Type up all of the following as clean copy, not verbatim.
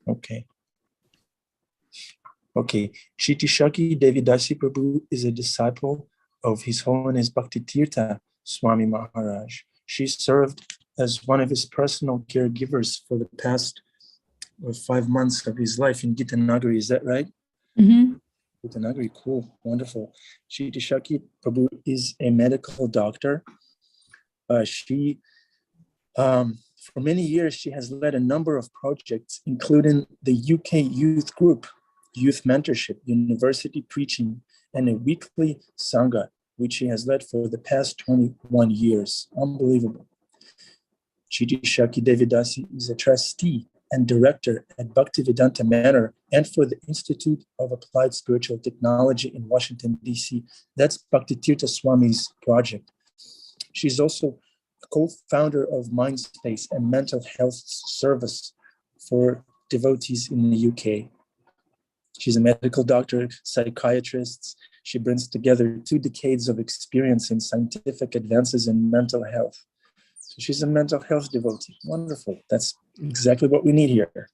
Okay. Okay. Citi-Śakti Devi Dasi Prabhu is a disciple of His Holiness Bhaktitirtha Swami Maharaj. She served as one of his personal caregivers for the past 5 months of his life in Gitanagari. Is that right? Mm-hmm. Gitanagari, cool, wonderful. Citi-Śakti Prabhu is a medical doctor. For many years, she has led a number of projects, including the UK Youth Group, Youth Mentorship, University Preaching, and a weekly Sangha, which she has led for the past 21 years. Unbelievable. Citi-Śakti Devi Dasi is a trustee and director at Bhaktivedanta Manor and for the Institute of Applied Spiritual Technology in Washington, D.C. That's Bhaktitirtha Swami's project. She's also a co-founder of Mindspace and mental health service for devotees in the UK. She's a medical doctor, psychiatrist. She brings together 2 decades of experience in scientific advances in mental health. So she's a mental health devotee. Wonderful. That's exactly what we need here.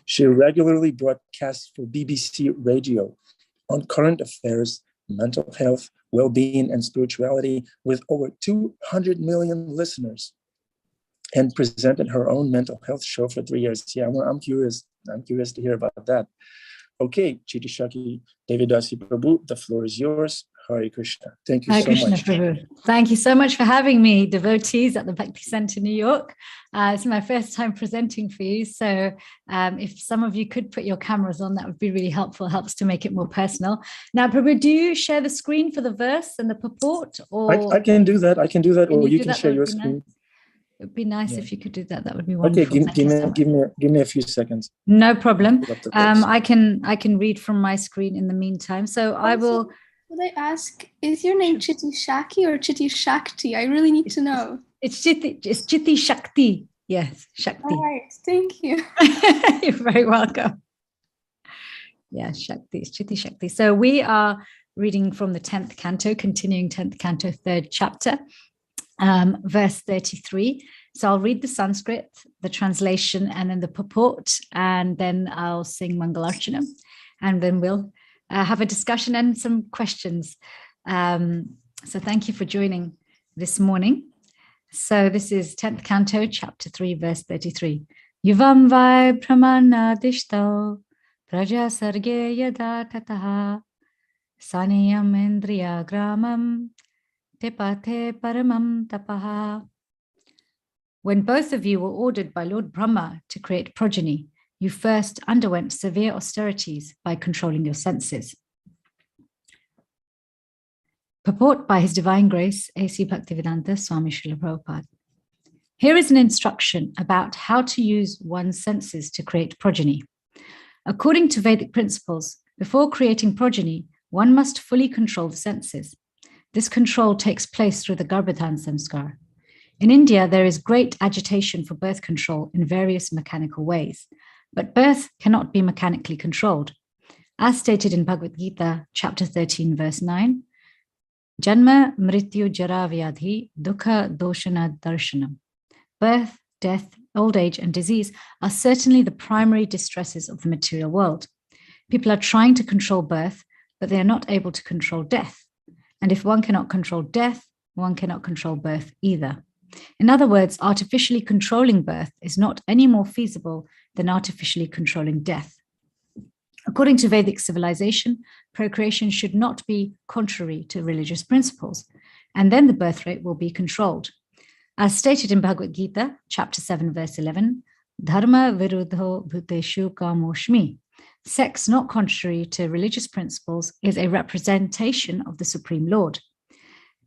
She regularly broadcasts for BBC Radio on current affairs, mental health, well-being, and spirituality with over 200 million listeners, and presented her own mental health show for 3 years. Yeah, I'm curious. I'm curious to hear about that. Okay, Citi-Śakti Devi Dasi Prabhu, the floor is yours. Hare Krishna. Thank you Hare so Krishna, much. Prabhu. Thank you so much for having me, devotees at the Bhakti Center, New York. It's my first time presenting for you. So if some of you could put your cameras on, that would be really helpful. Helps to make it more personal. Now, Prabhu, do you share the screen for the verse and the purport? Or I can do that. I can do that, or you can that? share your screen. Nice. It would be nice if you could do that. That would be wonderful. Okay, give me a few seconds. No problem. I can read from my screen in the meantime. So I will. Would I ask, is your name Citi-Śakti or Citi-Śakti? I really need to know. It's Citi-Śakti. Yes, Shakti. All right, thank you. You're very welcome. Yeah, Shakti, it's Citi-Śakti. So we are reading from the 10th canto, continuing 10th canto, 3rd chapter, verse 33. So I'll read the Sanskrit, the translation, and then the purport, and then I'll sing Mangalarchana, and then we'll have a discussion and some questions. So thank you for joining this morning. So this is 10th canto, chapter 3, verse 33. Yuvam vai pramanadishto praja sarge yada tataha saniyam indriya gramam tepate paramam tapaha. When both of you were ordered by Lord Brahma to create progeny, you first underwent severe austerities by controlling your senses. Purport by His Divine Grace, A.C. Bhaktivedanta Swami Srila Prabhupada. Here is an instruction about how to use one's senses to create progeny. According to Vedic principles, before creating progeny, one must fully control the senses. This control takes place through the Garbhadhan samskar. In India, there is great agitation for birth control in various mechanical ways. But birth cannot be mechanically controlled. As stated in Bhagavad Gita, chapter 13, verse 9, Janma mrityu jara vyadhi dukha doshana darshanam. Birth, death, old age, and disease are certainly the primary distresses of the material world. People are trying to control birth, but they are not able to control death. And if one cannot control death, one cannot control birth either. In other words, artificially controlling birth is not any more feasible than artificially controlling death. According to Vedic civilization, procreation should not be contrary to religious principles, and then the birth rate will be controlled. As stated in Bhagavad Gita, chapter 7, verse 11, Dharma viruddho bhuteshu kamoshmi. Sex not contrary to religious principles is a representation of the Supreme Lord.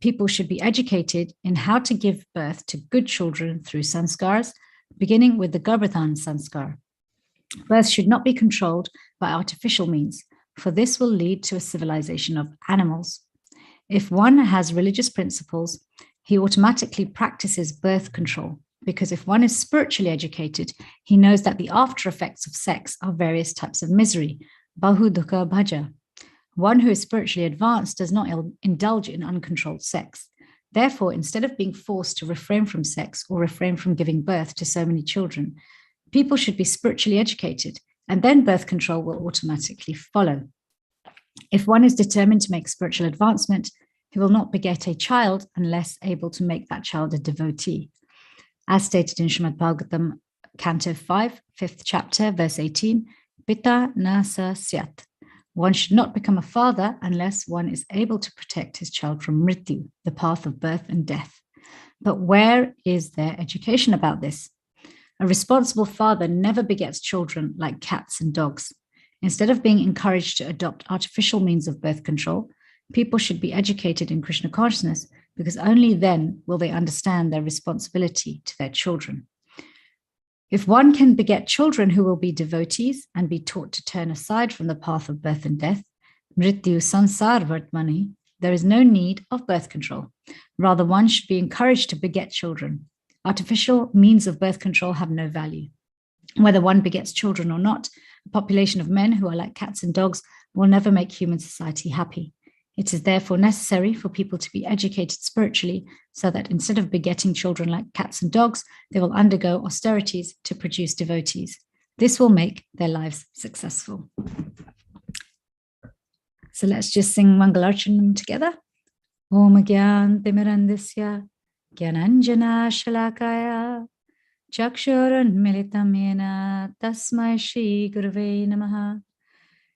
People should be educated in how to give birth to good children through sanskars, beginning with the Garbhadhan sanskar. Birth should not be controlled by artificial means, for this will lead to a civilization of animals. If one has religious principles, he automatically practices birth control, because if one is spiritually educated, he knows that the after effects of sex are various types of misery, bahu dukkha bhaja. One who is spiritually advanced does not indulge in uncontrolled sex. Therefore, instead of being forced to refrain from sex or refrain from giving birth to so many children, people should be spiritually educated and then birth control will automatically follow. If one is determined to make spiritual advancement, he will not beget a child unless able to make that child a devotee. As stated in Srimad Bhagavatam, Canto 5, 5th chapter, verse 18, Pita na sa syat. One should not become a father unless one is able to protect his child from mrityu, the path of birth and death. But where is their education about this? A responsible father never begets children like cats and dogs. Instead of being encouraged to adopt artificial means of birth control, people should be educated in Krishna consciousness, because only then will they understand their responsibility to their children. If one can beget children who will be devotees and be taught to turn aside from the path of birth and death, mrityu sansar vartmani, there is no need of birth control. Rather, one should be encouraged to beget children. Artificial means of birth control have no value. Whether one begets children or not, a population of men who are like cats and dogs will never make human society happy. It is therefore necessary for people to be educated spiritually so that instead of begetting children like cats and dogs, they will undergo austerities to produce devotees. This will make their lives successful. So let's just sing Mangalarchanam together. Om Gyan Timirandisya Gyananjana Shalakaya Chakshuran Militam Yena Tasmai Shri Gurave Namaha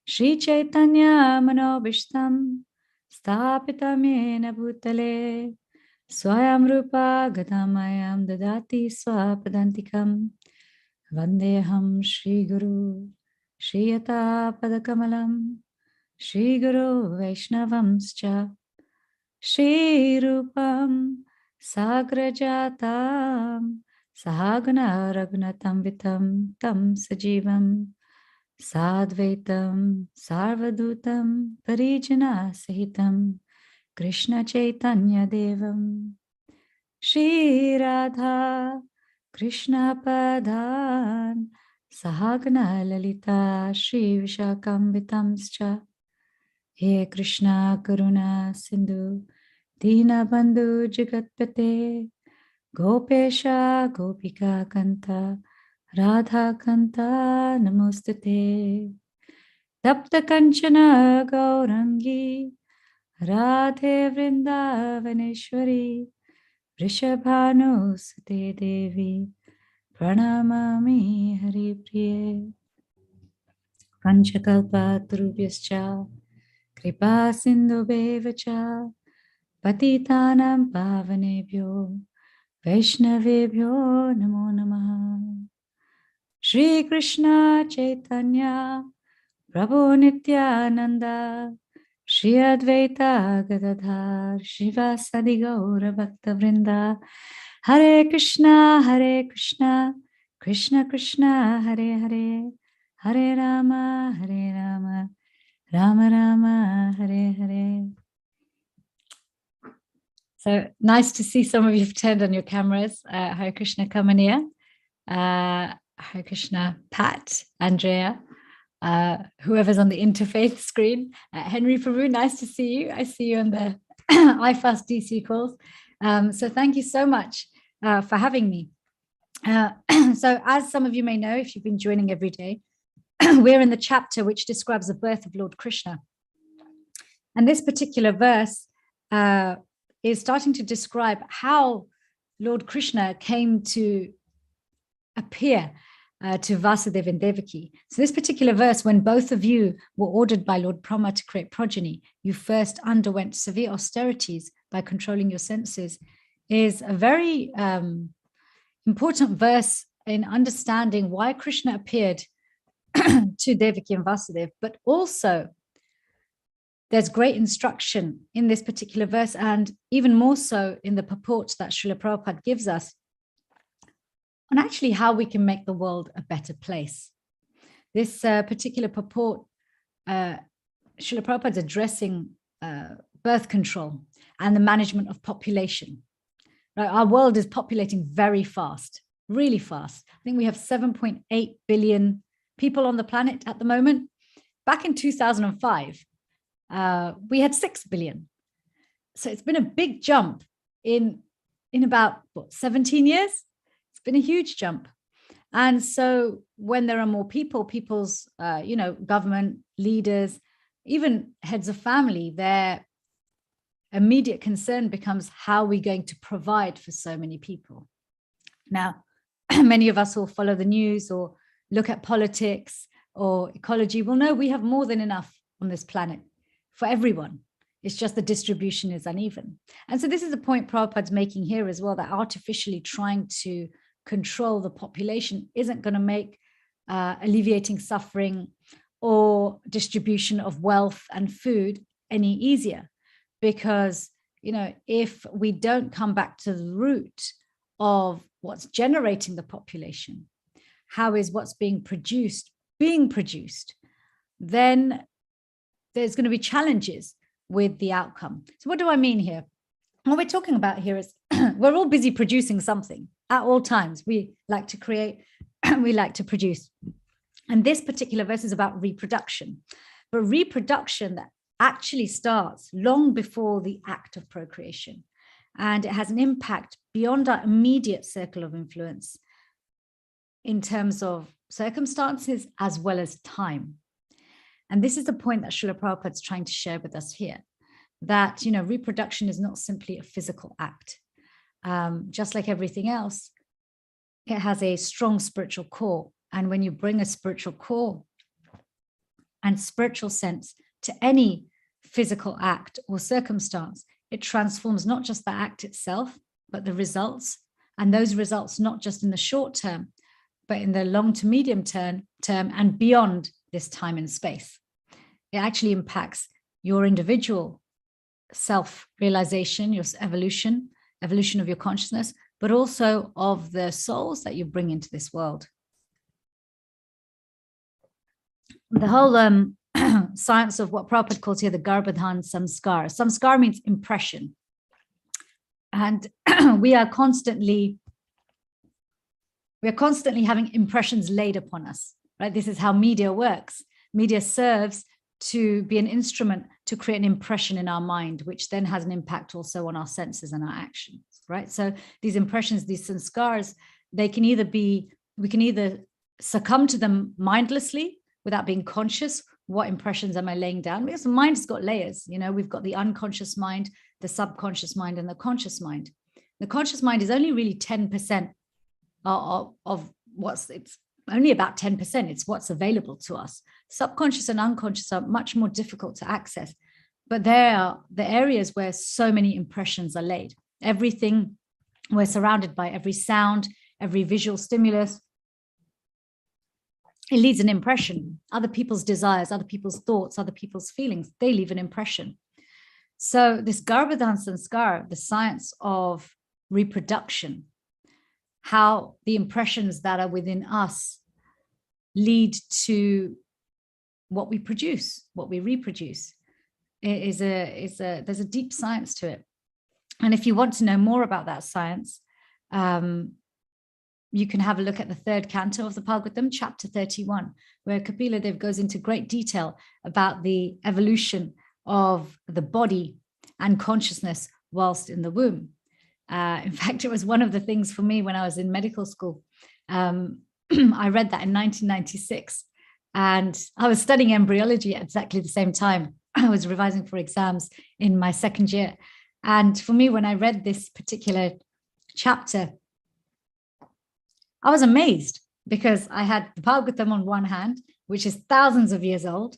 Shri Chaitanya Manobishtam Stapitam Yena Bhutale Swayam Rupa Gadamayam Dadati Swapadantikam Vandeham Shri Guru Shri Yata Padakamalam Shri Guru Vaishnavamscha Shri Rupam Sagrajatam Sahagana Raghunatam Vitam Tam Sajivam Sadvaitam Sarvadutam Parijana Sahitam Krishna Chaitanya Devam Shri Radha Krishna Padan Sahagana Lalita Shri Vishakam Vitamscha He Krishna Karuna Sindhu Dina Bandhu Jagatpate Gopesha Gopika Kanta Radha Kanta Namostate Tapta Kanchana Gaurangi Radhe Vrindavaneshwari Vrishabhanu Sute Devi Pranamami Hari Priye Panchakalpa Turubhyascha Kripa Sindhu Bevacha Patitanam Pavanebhyo Vaishnavebhyo Namo Namaha Shri Krishna Chaitanya Prabhu Nityananda Shri Advaita Gadadhar Shivasadi Gaura Bhakta Vrinda Hare Krishna Krishna Krishna Hare Hare Hare Rama Rama Rama Hare Hare. So nice to see some of you have turned on your cameras. Hare Krishna Kamaniya, Hare Krishna Pat, Andrea, whoever's on the interfaith screen. Henry Prabhu, nice to see you. I see you on the iFast DC calls. So thank you so much for having me. So as some of you may know, if you've been joining every day, we're in the chapter which describes the birth of Lord Krishna. And this particular verse is starting to describe how Lord Krishna came to appear to Vasudeva and Devaki. So this particular verse, when both of you were ordered by Lord Brahma to create progeny, you first underwent severe austerities by controlling your senses, is a very important verse in understanding why Krishna appeared to Devaki and Vasudeva, but also there's great instruction in this particular verse, and even more so in the purport that Srila Prabhupada gives us on actually how we can make the world a better place. This particular purport, Srila Prabhupada is addressing birth control and the management of population. Right? Our world is populating very fast, really fast. I think we have 7.8 billion people on the planet at the moment. Back in 2005, we had 6 billion. So it's been a big jump in about 17 years. It's been a huge jump. And so when there are more people, people's, government leaders, even heads of family, their immediate concern becomes, how are we going to provide for so many people? Now, many of us who follow the news or look at politics or ecology will know we have more than enough on this planet for everyone. It's just the distribution is uneven. And so this is a point Prabhupada's making here as well, that artificially trying to control the population isn't going to make alleviating suffering or distribution of wealth and food any easier. Because, if we don't come back to the root of what's generating the population, how is what's being produced, then there's going to be challenges with the outcome. So what do I mean here? What we're talking about here is we're all busy producing something at all times. We like to create, we like to produce. And this particular verse is about reproduction, but reproduction that actually starts long before the act of procreation. And it has an impact beyond our immediate circle of influence in terms of circumstances as well as time. And this is the point that Srila Prabhupada is trying to share with us here, that, reproduction is not simply a physical act. Just like everything else, it has a strong spiritual core. And when you bring a spiritual core and spiritual sense to any physical act or circumstance, it transforms not just the act itself, but the results. And those results, not just in the short term, but in the long to medium term and beyond this time and space. It actually impacts your individual self-realization, your evolution of your consciousness, but also of the souls that you bring into this world. The whole science of what Prabhupada calls here the Garbhadhan Samskar. Samskar means impression. And we are constantly having impressions laid upon us, right? This is how media works. Media serves to be an instrument to create an impression in our mind, which then has an impact also on our senses and our actions, right? So these impressions, these sanskars, we can either succumb to them mindlessly without being conscious. What impressions am I laying down? Because the mind has got layers. We've got the unconscious mind, the subconscious mind, and the conscious mind. The conscious mind is only really 10% of it's only about 10%. It's what's available to us. Subconscious and unconscious are much more difficult to access, but they are the areas where so many impressions are laid. Everything, we're surrounded by every sound, every visual stimulus. It leaves an impression. Other people's desires, other people's thoughts, other people's feelings, they leave an impression. So this Garbhadhan Sanskar, the science of reproduction, how the impressions that are within us lead to what we produce, what we reproduce, there's a deep science to it. And if you want to know more about that science, you can have a look at the third canto of the Bhagavatam, chapter 31, where Kapila Dev goes into great detail about the evolution of the body and consciousness whilst in the womb. In fact, it was one of the things for me when I was in medical school. I read that in 1996, and I was studying embryology at exactly the same time. I was revising for exams in my second year. And for me, when I read this particular chapter, I was amazed, because I had the Bhagavatam on one hand, which is thousands of years old.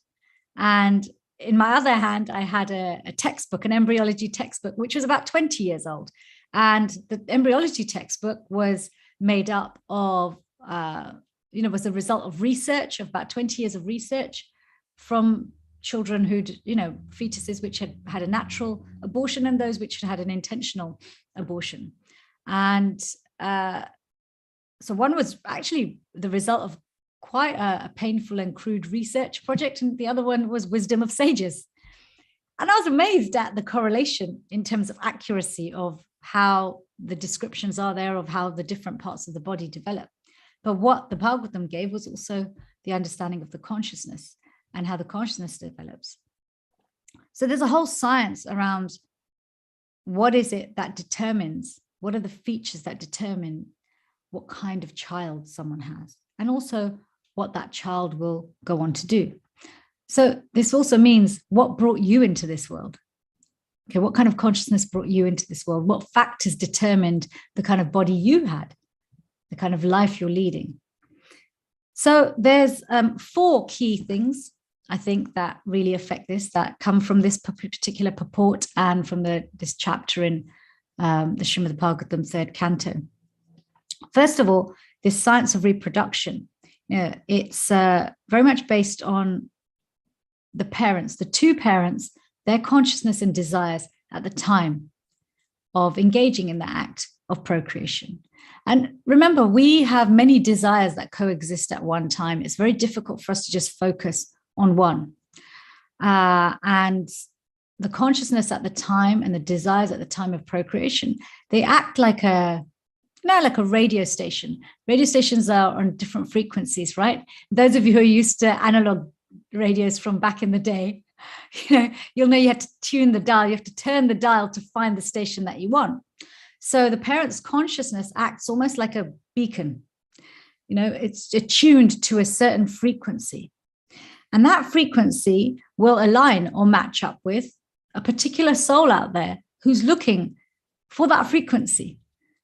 And in my other hand, I had a textbook, an embryology textbook, which was about 20 years old. And the embryology textbook was made up of, was a result of research, of about 20 years of research from children who'd, fetuses which had had a natural abortion and those which had had an intentional abortion. And so one was actually the result of quite a painful and crude research project, and the other one was wisdom of sages. And I was amazed at the correlation in terms of accuracy of how the descriptions are there of how the different parts of the body develop. But what the Bhagavatam gave was also the understanding of the consciousness and how the consciousness develops. So there's a whole science around what is it that determines, what are the features that determine what kind of child someone has, and also what that child will go on to do. So this also means what brought you into this world. Okay, what kind of consciousness brought you into this world? What factors determined the kind of body you had, the kind of life you're leading? So there's 4 key things, I think, that really affect this, that come from this particular purport and from this chapter in the Srimad Bhagavatam 3rd canto. First of all, this science of reproduction, it's very much based on the parents, the 2 parents, their consciousness and desires at the time of engaging in the act of procreation. And remember, we have many desires that coexist at one time. It's very difficult for us to just focus on one. And the consciousness at the time and the desires at the time of procreation, they act like a radio station. Radio stations are on different frequencies, right? Those of you who are used to analog radios from back in the day, you'll know you have to tune the dial, you have to turn the dial to find the station that you want. So the parent's consciousness acts almost like a beacon. It's attuned to a certain frequency. And that frequency will align or match up with a particular soul out there who's looking for that frequency.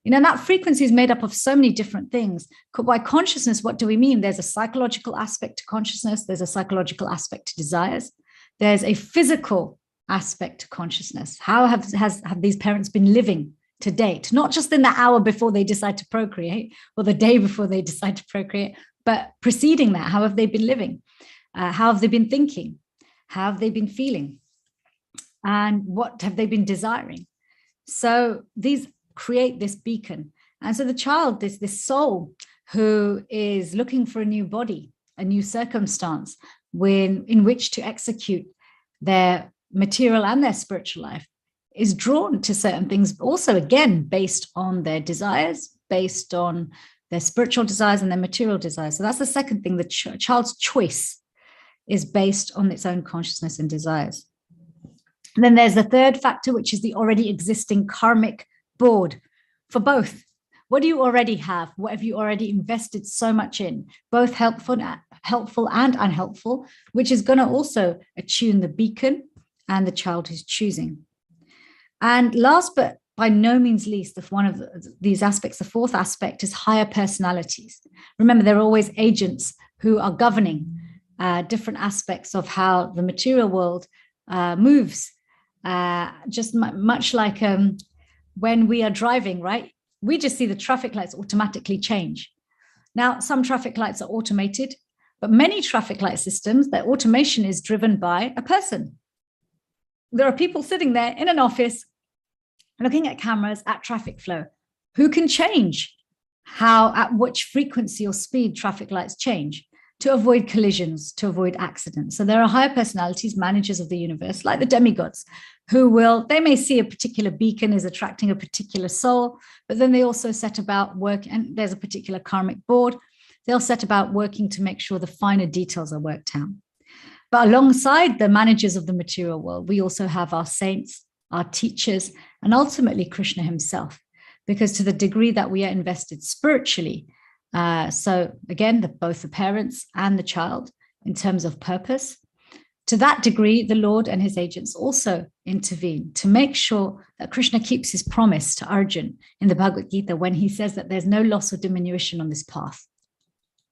That frequency is made up of so many different things. By consciousness, what do we mean? There's a psychological aspect to consciousness. There's a psychological aspect to desires. There's a physical aspect to consciousness. How have these parents been living to date? Not just in the hour before they decide to procreate or the day before they decide to procreate, but preceding that, how have they been living? How have they been thinking? How have they been feeling? And what have they been desiring? So these create this beacon. And so the child, this soul who is looking for a new body, a new circumstance in which to execute their material and their spiritual life, is drawn to certain things, also again based on their desires, based on their spiritual desires and their material desires. So that's the second thing. The child's choice is based on its own consciousness and desires. And then there's the third factor, which is the already existing karmic board for both. What do you already have? What have you already invested so much in, both helpful and unhelpful, which is going to also attune the beacon and the child who's choosing. And last but by no means least, one of these aspects, the fourth aspect, is higher personalities. Remember, there are always agents who are governing different aspects of how the material world moves. Just much like when we are driving, right? We just see the traffic lights automatically change. Now, some traffic lights are automated, but many traffic light systems, their automation is driven by a person. There are people sitting there in an office looking at cameras at traffic flow who can change at which frequency or speed traffic lights change to avoid collisions, to avoid accidents. So there are higher personalities, managers of the universe, like the demigods, they may see a particular beacon is attracting a particular soul, but then they also set about work, and there's a particular karmic board. They'll set about working to make sure the finer details are worked out. But alongside the managers of the material world, we also have our saints, our teachers, and ultimately Krishna himself, because to the degree that we are invested spiritually, so again, both the parents and the child in terms of purpose, to that degree, the Lord and his agents also intervene to make sure that Krishna keeps his promise to Arjuna in the Bhagavad Gita when he says that there's no loss or diminution on this path.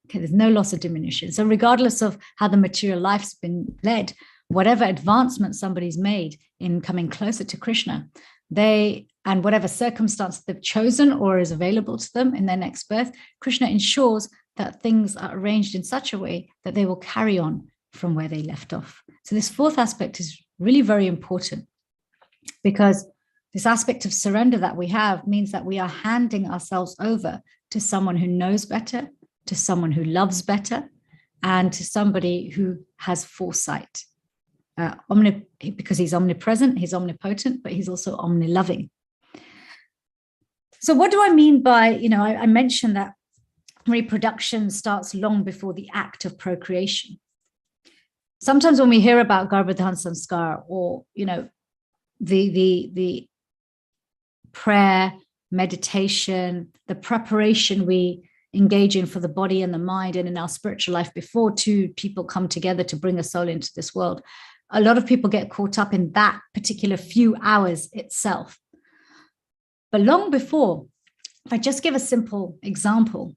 Okay, there's no loss or diminution. So regardless of how the material life's been led, whatever advancement somebody's made in coming closer to Krishna, and whatever circumstance they've chosen or is available to them in their next birth, Krishna ensures that things are arranged in such a way that they will carry on from where they left off. So this fourth aspect is really very important, because this aspect of surrender that we have means that we are handing ourselves over to someone who knows better, to someone who loves better, and to somebody who has foresight. Because he's omnipresent, he's omnipotent, but he's also omniloving. So what do I mean by, I mentioned that reproduction starts long before the act of procreation. Sometimes when we hear about Garbhodhan Sanskar or, the prayer meditation, the preparation we engage in for the body and the mind and in our spiritual life before two people come together to bring a soul into this world. A lot of people get caught up in that particular few hours itself. But long before, if I just give a simple example,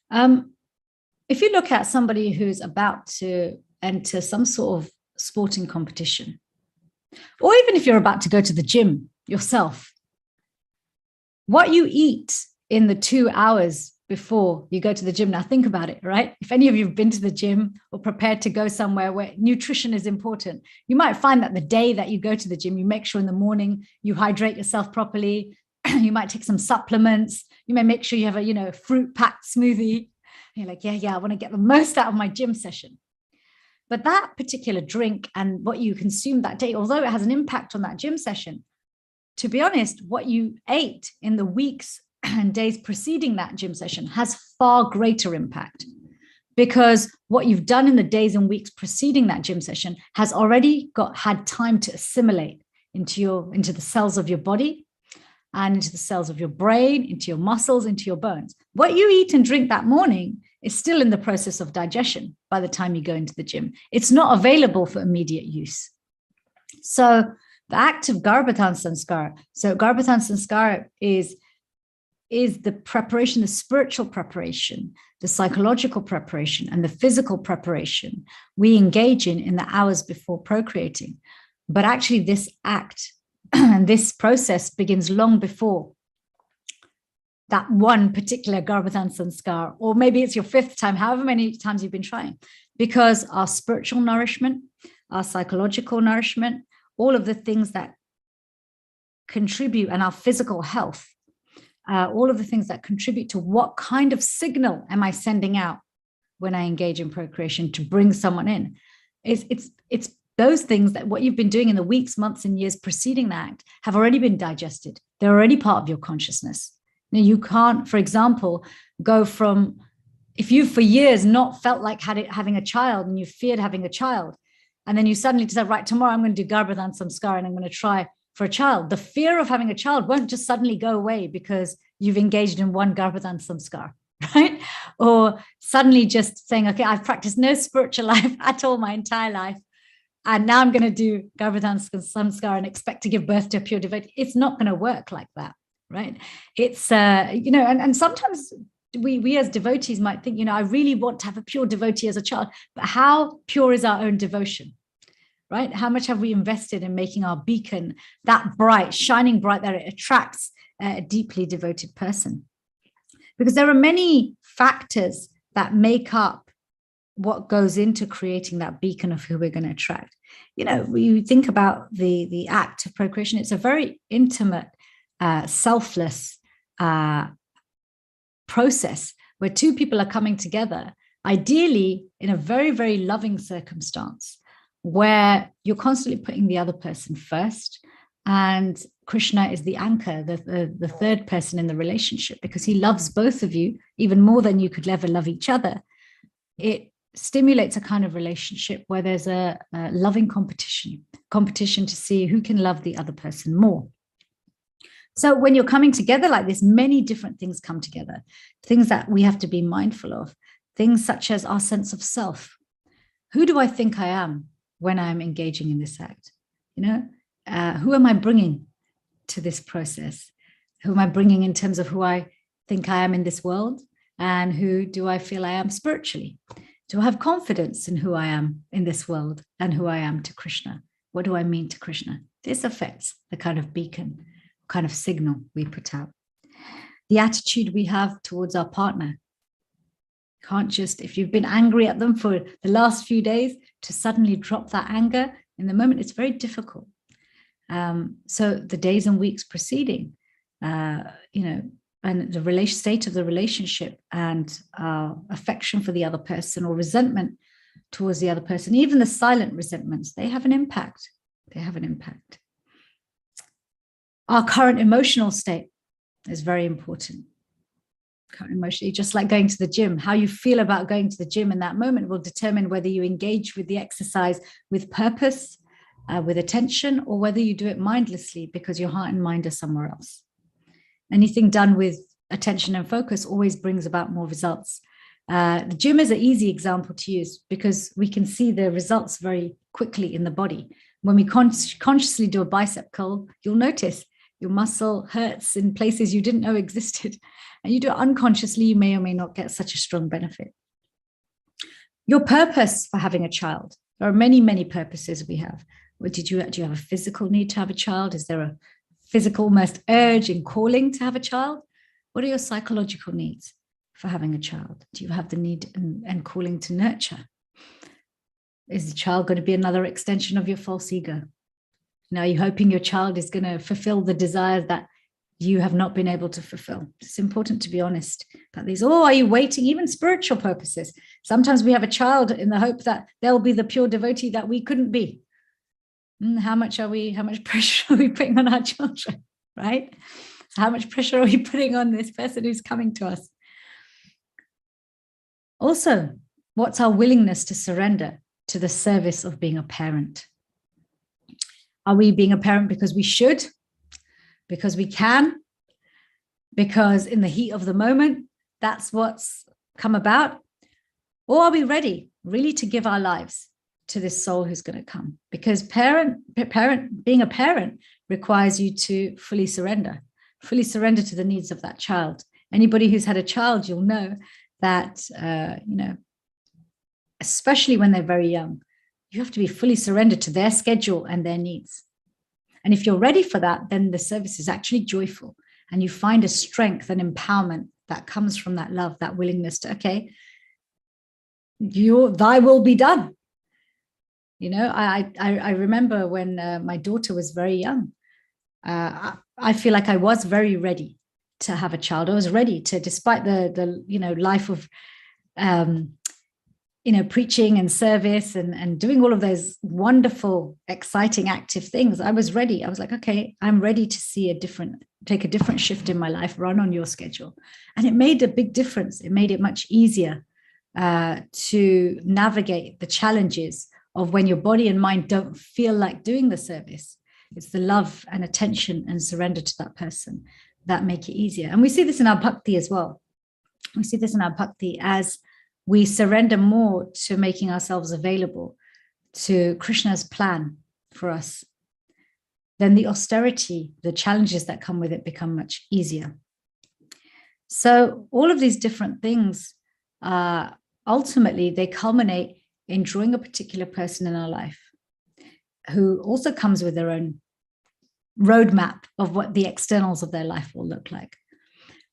if you look at somebody who's about to enter some sort of sporting competition, or even if you're about to go to the gym yourself, what you eat in the 2 hours before you go to the gym, now think about it, right? If any of you have been to the gym or prepared to go somewhere where nutrition is important, you might find that the day that you go to the gym, you make sure in the morning you hydrate yourself properly. You might take some supplements. You may make sure you have a, fruit-packed smoothie. And you're like, yeah, I want to get the most out of my gym session. But that particular drink and what you consume that day, although it has an impact on that gym session, to be honest, what you ate in the weeks and days preceding that gym session has far greater impact, because what you've done in the days and weeks preceding that gym session has already had time to assimilate into the cells of your body and into the cells of your brain, into your muscles, into your bones. What you eat and drink that morning is still in the process of digestion by the time you go into the gym. It's not available for immediate use. So the act of Garbhatan Sanskar. So Garbhatan Sanskar is the preparation, the spiritual preparation, the psychological preparation, and the physical preparation we engage in the hours before procreating. But actually this act and this process begins long before that one particular Garbhatan Sanskar, or maybe it's your 5th time, however many times you've been trying, because our spiritual nourishment, our psychological nourishment, all of the things that contribute, and our physical health, all of the things that contribute to what kind of signal am I sending out when I engage in procreation to bring someone in. It's those things that what you've been doing in the weeks, months, and years preceding that act have already been digested. They're already part of your consciousness. Now, you can't, for example, go from, if you for years not felt like having a child and you feared having a child, and then you suddenly decide, right, tomorrow I'm going to do Garbhatan Samskar and I'm going to try for a child. The fear of having a child won't just suddenly go away because you've engaged in one Garbhatan Samskar, right? Or suddenly just saying, okay, I've practiced no spiritual life at all my entire life, and now I'm going to do Garbhatan Samskar and expect to give birth to a pure devotee. It's not going to work like that, right? It's, and sometimes we as devotees might think, I really want to have a pure devotee as a child, but how pure is our own devotion, right? How much have we invested in making our beacon that bright, shining bright, that it attracts a deeply devoted person? Because there are many factors that make up what goes into creating that beacon of who we're going to attract. You think about the act of procreation, it's a very intimate, selfless process where two people are coming together, ideally in a very, very loving circumstance, where you're constantly putting the other person first, and Krishna is the anchor, the third person in the relationship, because he loves both of you even more than you could ever love each other. It stimulates a kind of relationship where there's a loving competition to see who can love the other person more. So when you're coming together like this, many different things come together, things that we have to be mindful of, things such as our sense of self. Who do I think I am when I'm engaging in this act? Who am I bringing to this process? Who am I bringing in terms of who I think I am in this world? And who do I feel I am spiritually? Do I have confidence in who I am in this world and who I am to Krishna? What do I mean to Krishna? This affects the kind of beacon, kind of signal we put out. The attitude we have towards our partner. Can't just, if you've been angry at them for the last few days, to suddenly drop that anger in the moment, it's very difficult. So the days and weeks preceding, and the state of the relationship and affection for the other person or resentment towards the other person, even the silent resentments, they have an impact. Our current emotional state is very important. Current emotion, just like going to the gym, how you feel about going to the gym in that moment will determine whether you engage with the exercise with purpose, with attention, or whether you do it mindlessly because your heart and mind are somewhere else. Anything done with attention and focus always brings about more results. The gym is an easy example to use because we can see the results very quickly in the body. When we consciously do a bicep curl, you'll notice your muscle hurts in places you didn't know existed. And you do it unconsciously, you may or may not get such a strong benefit. Your purpose for having a child. There are many, many purposes we have. Do you have a physical need to have a child? Is there a physical almost urge and calling to have a child? What are your psychological needs for having a child? Do you have the need and calling to nurture? Is the child going to be another extension of your false ego? Now, are you hoping your child is going to fulfill the desires that you have not been able to fulfill? It's important to be honest about these. Or are you waiting, even spiritual purposes? Sometimes we have a child in the hope that they'll be the pure devotee that we couldn't be. How much pressure are we putting on our children, right? So how much pressure are we putting on this person who's coming to us? Also, what's our willingness to surrender to the service of being a parent? Are we being a parent because we should, because we can, because in the heat of the moment, that's what's come about? Or are we ready really to give our lives to this soul who's going to come? Because being a parent requires you to fully surrender to the needs of that child. Anybody who's had a child, you'll know that, especially when they're very young, you have to be fully surrendered to their schedule and their needs. And if you're ready for that, then the service is actually joyful. And you find a strength and empowerment that comes from that love, that willingness to, okay, thy will be done. I remember when my daughter was very young, I feel like I was very ready to have a child. I was ready to, despite the life of, preaching and service and doing all of those wonderful, exciting, active things. I was ready. I was like, okay, I'm ready to take a different shift in my life, run on your schedule. And it made a big difference. It made it much easier to navigate the challenges of when your body and mind don't feel like doing the service. It's the love and attention and surrender to that person that make it easier. And we see this in our bhakti as well. We see this in our bhakti as we surrender more to making ourselves available to Krishna's plan for us. Then the austerity, the challenges that come with it become much easier. So all of these different things, ultimately, they culminate in drawing a particular person in our life who also comes with their own roadmap of what the externals of their life will look like.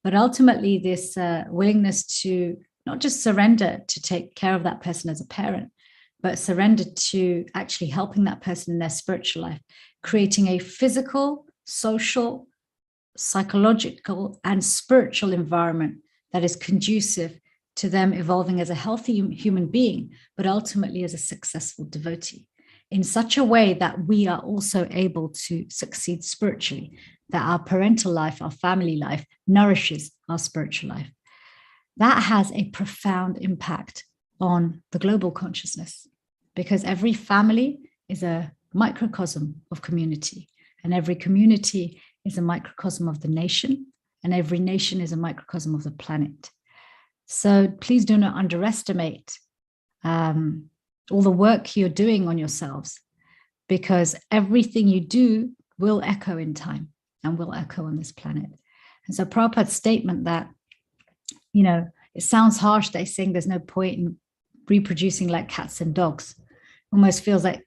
But ultimately, this willingness to not just surrender to take care of that person as a parent, but surrender to actually helping that person in their spiritual life, creating a physical, social, psychological, and spiritual environment that is conducive to them evolving as a healthy human being, but ultimately as a successful devotee, in such a way that we are also able to succeed spiritually, that our parental life, our family life, nourishes our spiritual life. That has a profound impact on the global consciousness, because every family is a microcosm of community, and every community is a microcosm of the nation, and every nation is a microcosm of the planet. So please do not underestimate all the work you're doing on yourselves, because everything you do will echo in time and will echo on this planet. And so Prabhupada's statement that, it sounds harsh, they're saying there's no point in reproducing like cats and dogs. Almost feels like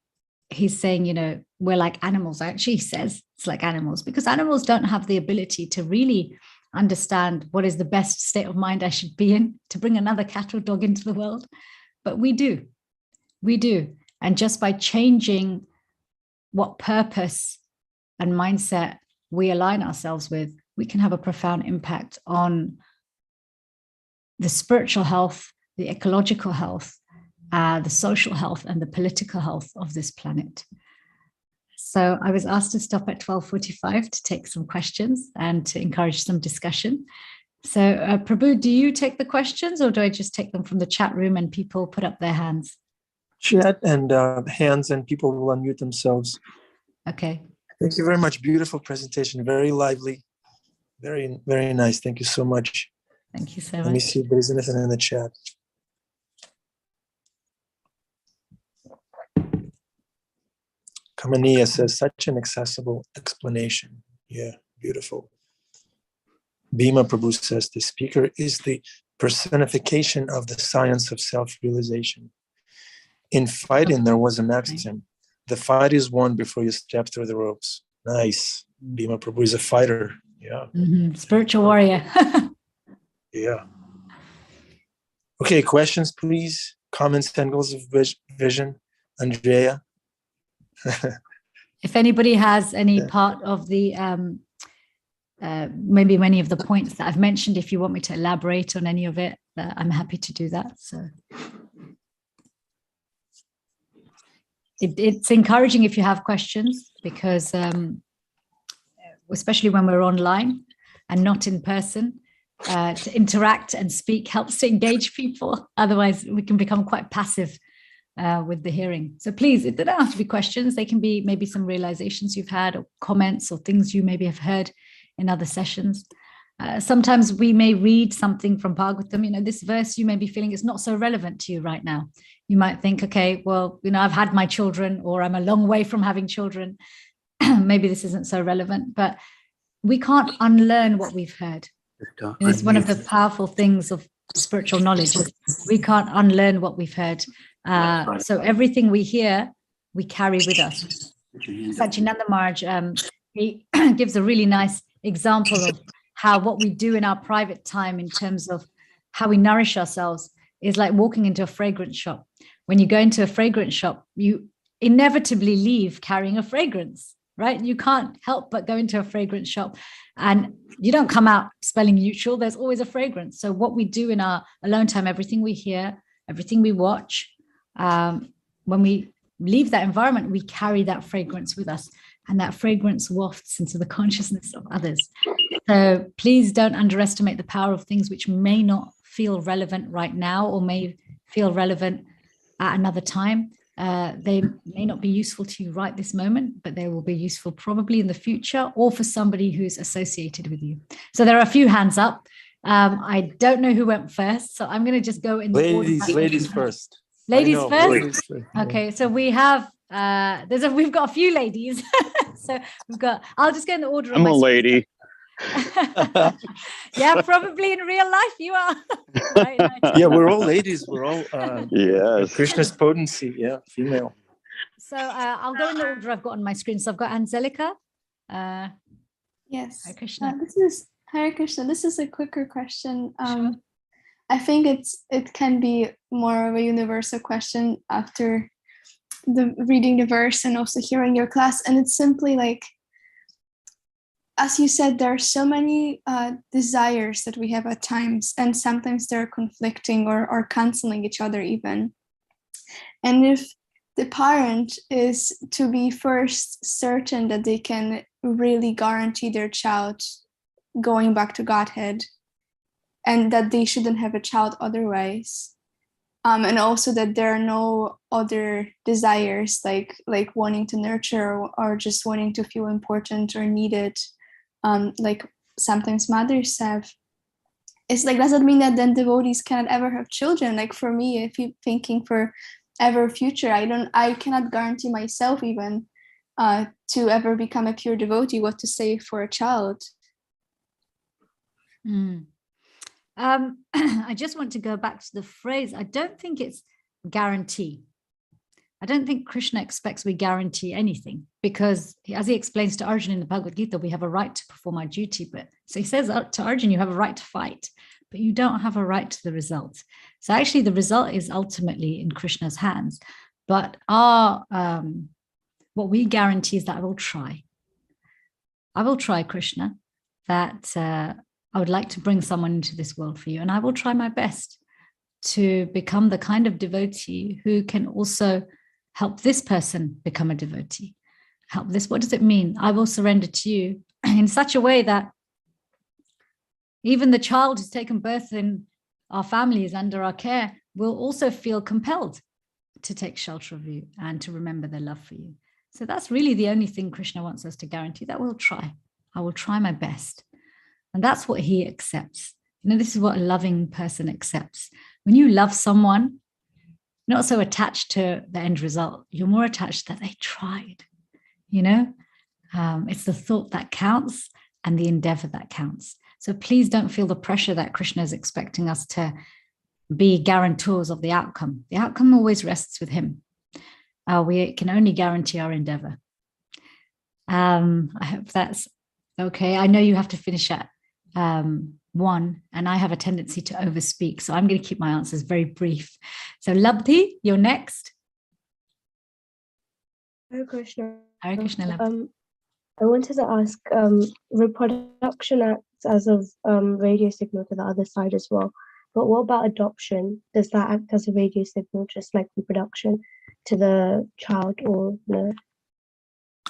he's saying, we're like animals. Actually, he says it's like animals, because animals don't have the ability to really understand what is the best state of mind I should be in to bring another cat or dog into the world. But we do. And just by changing what purpose and mindset we align ourselves with, we can have a profound impact on the spiritual health, the ecological health, the social health, and the political health of this planet. So I was asked to stop at 12:45 to take some questions and to encourage some discussion. So Prabhu, do you take the questions, or do I just take them from the chat room and people put up their hands? Chat and hands, and people will unmute themselves. Okay. Thank you very much. Beautiful presentation, very lively. Very, very nice. Thank you so much. Thank you so Let me much. see if there's anything in the chat. Kamania says, such an accessible explanation. Yeah, beautiful. Bhima Prabhu says, the speaker is the personification of the science of self-realization. In fighting, there was a maxim. The fight is won before you step through the ropes. Nice. Bhima Prabhu is a fighter. Yeah. Spiritual warrior. Yeah. Okay, questions, please. Comments, angles of vision. Andrea. If anybody has any part of the, maybe many of the points that I've mentioned, if you want me to elaborate on any of it, I'm happy to do that. So it's encouraging if you have questions, because especially when we're online and not in person, to interact and speak helps to engage people. Otherwise, we can become quite passive with the hearing. So please, they don't have to be questions. They can be maybe some realizations you've had, or comments, or things you maybe have heard in other sessions. Sometimes we may read something from Bhagavatam, this verse you may be feeling is not so relevant to you right now. You might think, okay, well, I've had my children, or I'm a long way from having children. Maybe this isn't so relevant, but we can't unlearn what we've heard. It's one of the powerful things of spiritual knowledge. We can't unlearn what we've heard. So everything we hear, we carry with us. Satchinanda Maharaj, he gives a really nice example of how what we do in our private time in terms of how we nourish ourselves is like walking into a fragrance shop. When you go into a fragrance shop, you inevitably leave carrying a fragrance, right? You can't help but go into a fragrance shop and you don't come out smelling neutral. There's always a fragrance. So what we do in our alone time, everything we hear, everything we watch, when we leave that environment, we carry that fragrance with us, and that fragrance wafts into the consciousness of others. So please don't underestimate the power of things which may not feel relevant right now, or may feel relevant at another time. They may not be useful to you right this moment, but they will be useful probably in the future, or for somebody who's associated with you. So there are a few hands up. I don't know who went first, so I'm going to just go in the order. Ladies first. Ladies first. Okay, so we have we've got a few ladies. So I'll just go in the order. I'm a lady. Yeah, probably in real life you are. Right, yeah, we're all ladies. We're all yes. Krishna's potency. Yeah, female. So I'll go in the order I've got on my screen. So I've got Angelica. Yes. Hare Krishna. This is Hare Krishna. This is a quicker question. Sure. I think it can be more of a universal question after reading the verse and also hearing your class. And it's simply like, as you said, there are so many desires that we have at times, and sometimes they're conflicting or canceling each other even. And if the parent is to be first certain that they can really guarantee their child going back to Godhead, and that they shouldn't have a child otherwise, and also that there are no other desires like wanting to nurture or just wanting to feel important or needed, like sometimes mothers have. It's like, does that mean that then devotees cannot ever have children? Like for me, if you're thinking for ever future, I cannot guarantee myself even to ever become a pure devotee, what to say for a child. I just want to go back to the phrase. I don't think it's guarantee. I don't think Krishna expects we guarantee anything, because as he explains to Arjuna in the Bhagavad Gita, we have a right to perform our duty. But so he says to Arjuna, you have a right to fight, but you don't have a right to the result. So actually the result is ultimately in Krishna's hands. But what we guarantee is that I will try, Krishna, that I would like to bring someone into this world for you. And I will try my best to become the kind of devotee who can also help this person become a devotee. Help this. What does it mean? I will surrender to you in such a way that even the child who's taken birth in our families under our care will also feel compelled to take shelter of you and to remember their love for you. So that's really the only thing Krishna wants us to guarantee, that we'll try. I will try my best. And that's what he accepts. This is what a loving person accepts. When you love someone, you're not so attached to the end result. You're more attached that they tried, It's the thought that counts and the endeavor that counts. So please don't feel the pressure that Krishna is expecting us to be guarantors of the outcome. The outcome always rests with him. We can only guarantee our endeavor. I hope that's okay. I know you have to finish at 1, and I have a tendency to overspeak, so I'm going to keep my answers very brief. So Labdhi, you're next. Hare Krishna. Hare Krishna, Labdhi. I wanted to ask, reproduction acts as a radio signal to the other side as well. But what about adoption? Does that act as a radio signal, just like reproduction, to the child or no?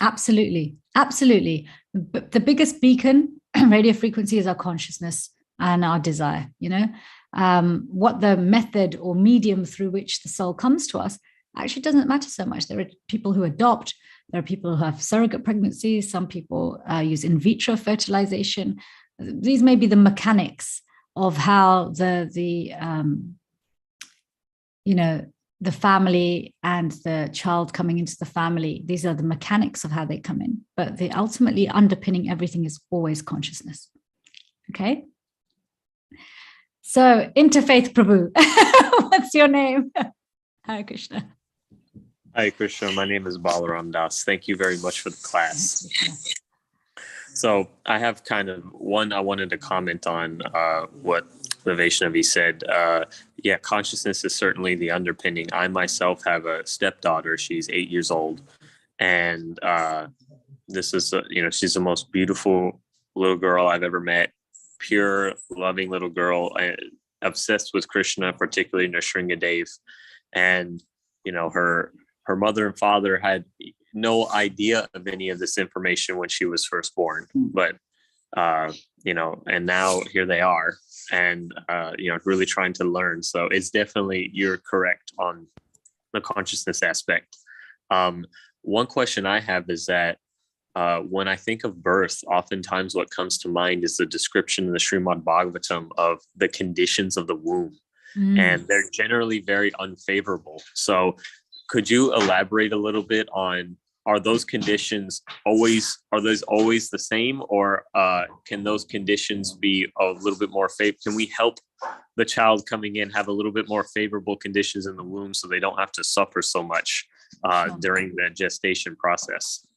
Absolutely. Absolutely. The biggest beacon, radio frequency, is our consciousness and our desire. What the method or medium through which the soul comes to us actually doesn't matter so much. There are people who adopt. There are people who have surrogate pregnancies. Some people use in vitro fertilization. These may be the mechanics of how the family and the child coming into the family. These are the mechanics of how they come in. But the ultimately underpinning everything is always consciousness. Okay. So Interfaith Prabhu, what's your name? Hare Krishna. Hi, Krishna. My name is Balaram Das. Thank you very much for the class. So I have kind of one, I wanted to comment on what the Vaishnavi said. Yeah, consciousness is certainly the underpinning. I myself have a stepdaughter. She's 8 years old. And this is, she's the most beautiful little girl I've ever met. Pure, loving little girl, obsessed with Krishna, particularly Nrsimha Dev. And, her mother and father had no idea of any of this information when she was first born, but, and now here they are and, really trying to learn. So it's definitely, you're correct on the consciousness aspect. One question I have is that when I think of birth, oftentimes what comes to mind is the description in the Srimad Bhagavatam of the conditions of the womb. And they're generally very unfavorable. So could you elaborate a little bit on, are those conditions always the same, or can those conditions be a little bit more favorable? Can we help the child coming in have a little bit more favorable conditions in the womb so they don't have to suffer so much during the gestation process?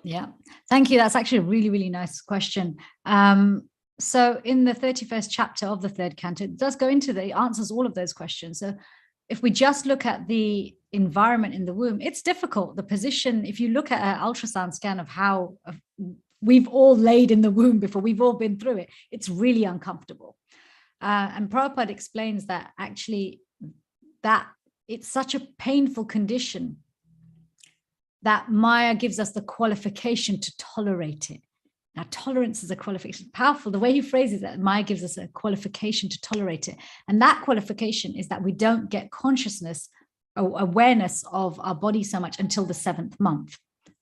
Yeah, thank you. That's actually a really, really nice question. So in the 31st chapter of the 3rd canto, it does go into it answers all of those questions. So if we just look at the environment in the womb, it's difficult. The position, if you look at an ultrasound scan of how we've all laid in the womb before, we've all been through it, it's really uncomfortable. And Prabhupada explains that actually that it's such a painful condition that Maya gives us the qualification to tolerate it. Now, tolerance is a qualification. Powerful. The way he phrases that, Maya gives us a qualification to tolerate it. And that qualification is that we don't get consciousness or awareness of our body so much until the 7th month.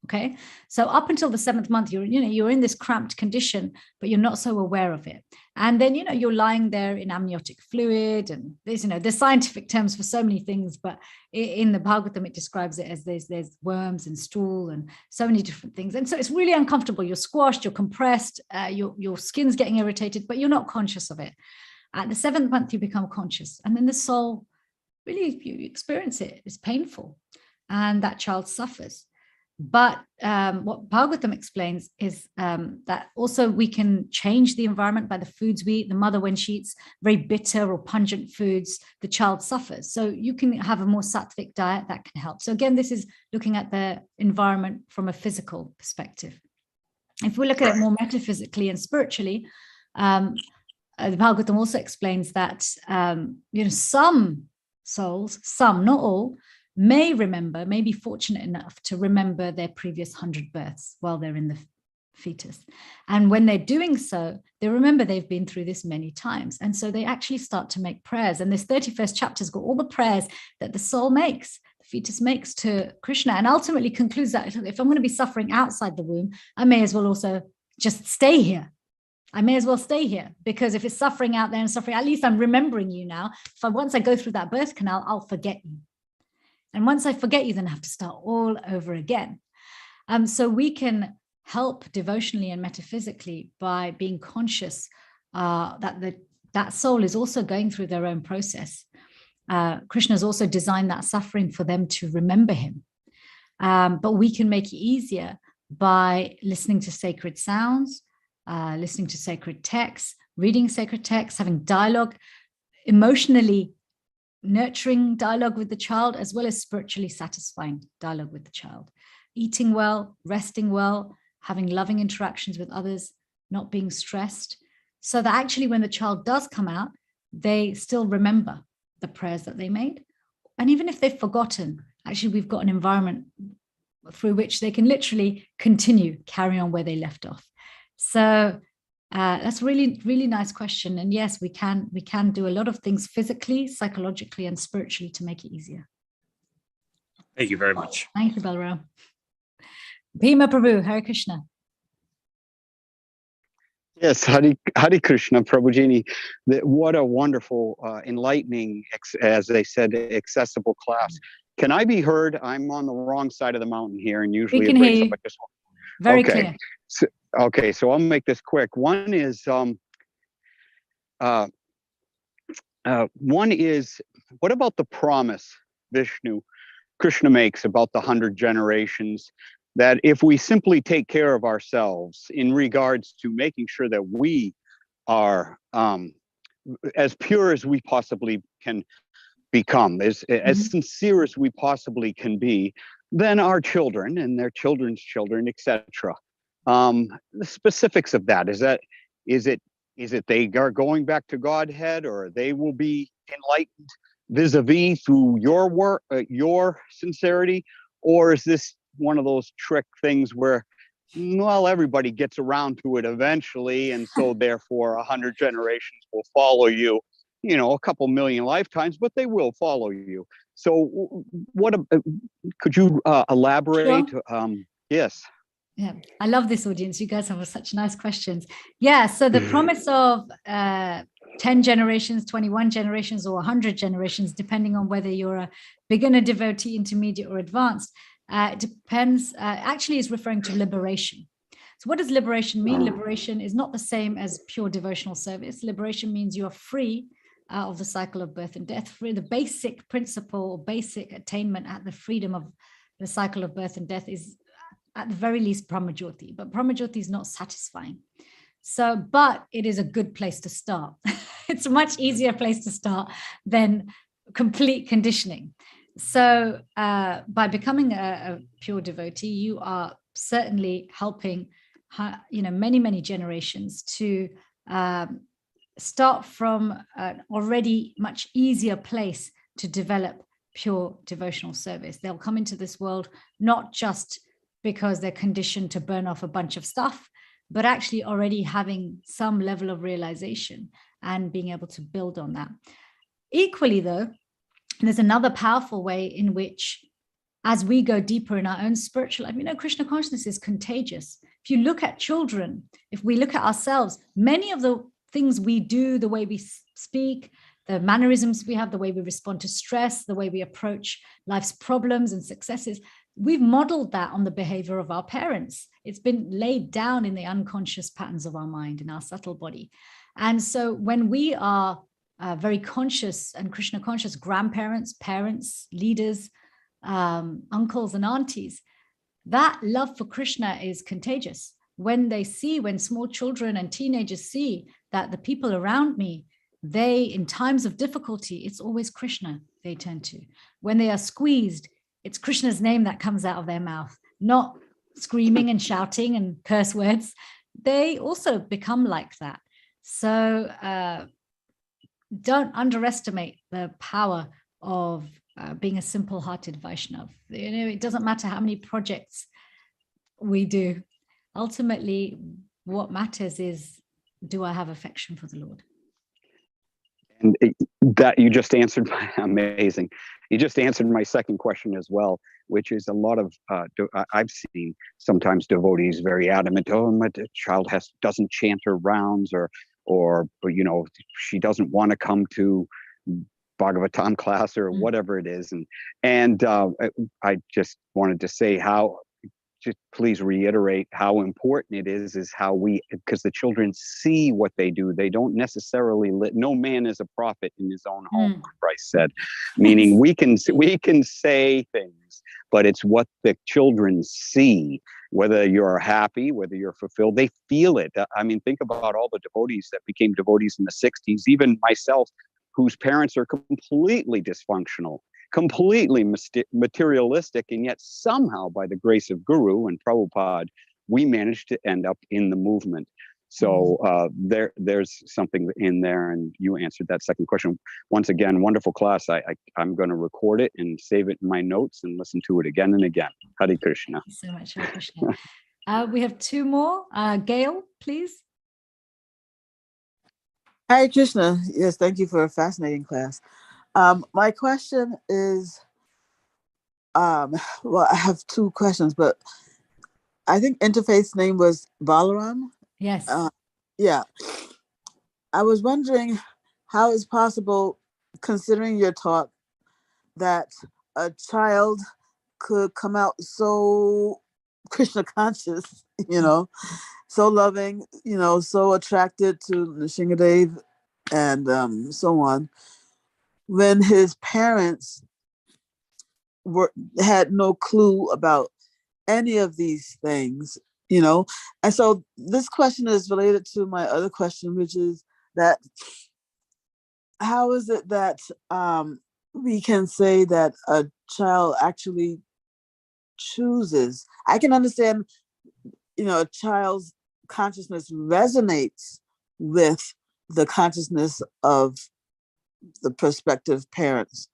Okay. So up until the 7th month, you're in this cramped condition, but you're not so aware of it. And then, you're lying there in amniotic fluid, and there's scientific terms for so many things, but in the Bhagavatam, it describes it as there's worms and stool and so many different things. And so it's really uncomfortable. You're squashed, you're compressed, your skin's getting irritated, but you're not conscious of it. At the 7th month, you become conscious. And then the soul, really, you experience it. It's painful. And that child suffers. But what Bhagavatam explains is that also we can change the environment by the foods we eat. The mother, when she eats very bitter or pungent foods, the child suffers. So you can have a more sattvic diet that can help. So again, this is looking at the environment from a physical perspective. If we look at it more metaphysically and spiritually, the Bhagavatam also explains that some souls, some, not all, may be fortunate enough to remember their previous 100 births while they're in the fetus. And when they're doing so, they remember they've been through this many times. And so they actually start to make prayers. And this 31st chapter has got all the prayers that the soul makes, the fetus makes to Krishna, and ultimately concludes that if I'm going to be suffering outside the womb, I may as well also just stay here. I may as well stay here, because if it's suffering out there and suffering, at least I'm remembering you now. Once I go through that birth canal, I'll forget you. And once I forget you, then I have to start all over again. So we can help devotionally and metaphysically by being conscious that soul is also going through their own process. Krishna's also designed that suffering for them to remember him. But we can make it easier by listening to sacred sounds, listening to sacred texts, reading sacred texts, having dialogue, emotionally nurturing dialogue with the child, as well as spiritually satisfying dialogue with the child, eating well, resting well, having loving interactions with others, not being stressed, so that actually when the child does come out, they still remember the prayers that they made. And even if they've forgotten, actually we've got an environment through which they can literally continue, carry on where they left off. So that's really, really nice question. And yes, we can do a lot of things physically, psychologically, and spiritually to make it easier. Thank you very much. Thank you, Balram. Bhima Prabhu, Hare Krishna. Yes, Hare Krishna, Prabhujini. What a wonderful, enlightening, as they said, accessible class. Can I be heard? I'm on the wrong side of the mountain here, and usually we can hear you. Very clear. So I'll make this quick. One is, what about the promise Krishna makes about the 100 generations, that if we simply take care of ourselves in regards to making sure that we are as pure as we possibly can become, as sincere as we possibly can be, then our children and their children's children, etc. The specifics of that, is it they are going back to Godhead, or they will be enlightened vis-a-vis through your work, your sincerity, or is this one of those trick things where, well, everybody gets around to it eventually, and so therefore 100 generations will follow you, a couple million lifetimes, but they will follow you. So could you elaborate? Sure. Yes. Yeah, I love this audience. You guys have such nice questions. Yeah, so the promise of 10 generations, 21 generations, or 100 generations, depending on whether you're a beginner devotee, intermediate, or advanced, depends, actually is referring to liberation. So what does liberation mean? Liberation is not the same as pure devotional service. Liberation means you are free out of the cycle of birth and death. Free, the basic principle or basic attainment at the freedom of the cycle of birth and death is at the very least Brahmajyoti, but Brahmajyoti is not satisfying. So, but it is a good place to start. It's a much easier place to start than complete conditioning. So by becoming a pure devotee, you are certainly helping, many, many generations to start from an already much easier place to develop pure devotional service. They'll come into this world not just because they're conditioned to burn off a bunch of stuff, but actually already having some level of realization and being able to build on that. Equally, though, there's another powerful way in which, as we go deeper in our own spiritual life, Krishna consciousness is contagious. If you look at children, if we look at ourselves, many of the things we do, the way we speak, the mannerisms we have, the way we respond to stress, the way we approach life's problems and successes, we've modeled that on the behavior of our parents. It's been laid down in the unconscious patterns of our mind, in our subtle body. And so when we are very conscious and Krishna conscious grandparents, parents, leaders, uncles and aunties, that love for Krishna is contagious. When small children and teenagers see that the people around me, they, in times of difficulty, it's always Krishna they turn to. When they are squeezed, it's Krishna's name that comes out of their mouth, not screaming and shouting and curse words. They also become like that. So don't underestimate the power of being a simple-hearted Vaishnav. It doesn't matter how many projects we do. Ultimately, what matters is, do I have affection for the Lord? And That you just answered my amazing. You just answered my second question as well, which is a lot of I've seen sometimes devotees very adamant. Oh, my child doesn't chant her rounds, or you know, she doesn't want to come to Bhagavatam class or whatever it is, and I just wanted to say how. Just please reiterate how important it is how because the children see what they do. They don't necessarily no man is a prophet in his own home, Christ said, meaning we can say things, but it's what the children see, whether you're happy, whether you're fulfilled, they feel it. I mean, think about all the devotees that became devotees in the 60s, even myself, whose parents are completely dysfunctional, completely materialistic, and yet somehow by the grace of Guru and Prabhupada, we managed to end up in the movement. So there's something in there, and you answered that second question. Once again, wonderful class. I'm going to record it and save it in my notes and listen to it again and again. Hare Krishna. Thank you so much, Hare Krishna. We have two more. Gail, please. Hare Krishna. Yes, thank you for a fascinating class. My question is, well, I have two questions, but I think Interfaith's name was Balaram. Yes. Yeah. I was wondering how it's possible, considering your talk, that a child could come out so Krishna conscious, you know, so loving, you know, so attracted to Nrsimhadev and so on, when his parents had no clue about any of these things, you know. And so this question is related to my other question, which is that how is it that we can say that a child actually chooses? I can understand, you know, a child's consciousness resonates with the consciousness of the prospective parents,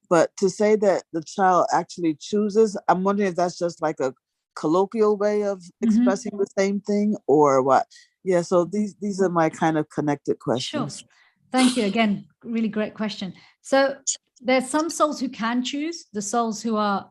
but to say that the child actually chooses, I'm wondering if that's just like a colloquial way of expressing the same thing or what. Yeah, so these are my kind of connected questions. Sure. Thank you again. Really great question. So there's some souls who can choose. The souls who are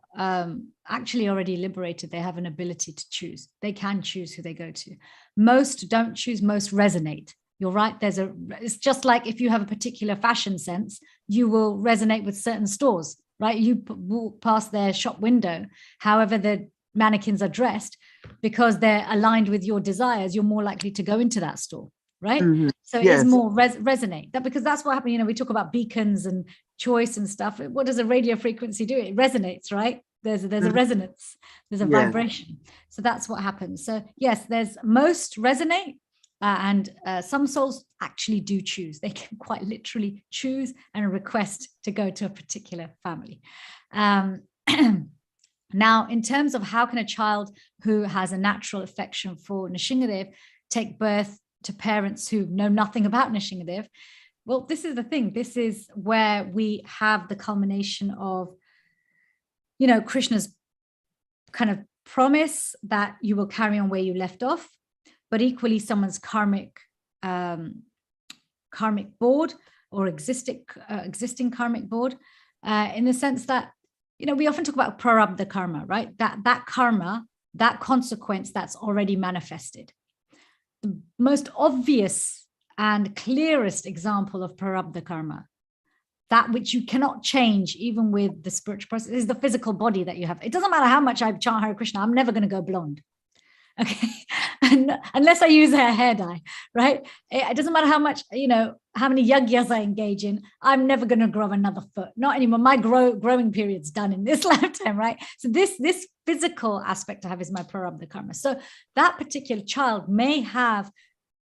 actually already liberated, they have an ability to choose. They can choose who they go to. Most don't choose, most resonate. You're right. It's just like if you have a particular fashion sense, you will resonate with certain stores, right? You walk past their shop window, however the mannequins are dressed, because they're aligned with your desires, you're more likely to go into that store, right? So it is more resonate. Because that's what happened. You know, we talk about beacons and choice and stuff. What does a radio frequency do? It resonates, right? There's a resonance, there's a vibration. So that's what happens. So yes, there's most resonate. And some souls actually do choose. They can quite literally choose and request to go to a particular family. Now, in terms of how can a child who has a natural affection for Nrsimhadev take birth to parents who know nothing about Nrsimhadev? Well, this is the thing. This is where we have the culmination of, you know, Krishna's kind of promise that you will carry on where you left off, but equally someone's karmic board or existing karmic board, in the sense that, you know, we often talk about prarabdha karma, right? That karma, that consequence that's already manifested. The most obvious and clearest example of prarabdha karma, that which you cannot change even with the spiritual process, is the physical body that you have. It doesn't matter how much I chant Hare Krishna, I'm never going to go blonde. Okay, unless I use a hair dye, right? It doesn't matter how much, you know, how many yagyas I engage in, I'm never going to grow another foot, not anymore. My growing period's done in this lifetime, right? So this physical aspect I have is my prarabdha karma. So that particular child may have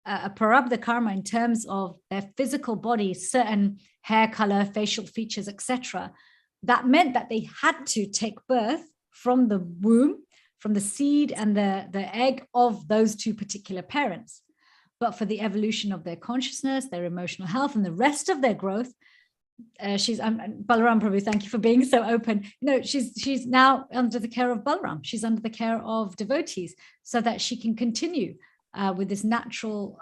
a prarabdha karma in terms of their physical body, certain hair color, facial features, etc. That meant that they had to take birth from the womb, from the seed and the egg of those two particular parents. But for the evolution of their consciousness, their emotional health, and the rest of their growth, Balaram Prabhu, thank you for being so open. You know, she's now under the care of Balaram. She's under the care of devotees so that she can continue with this natural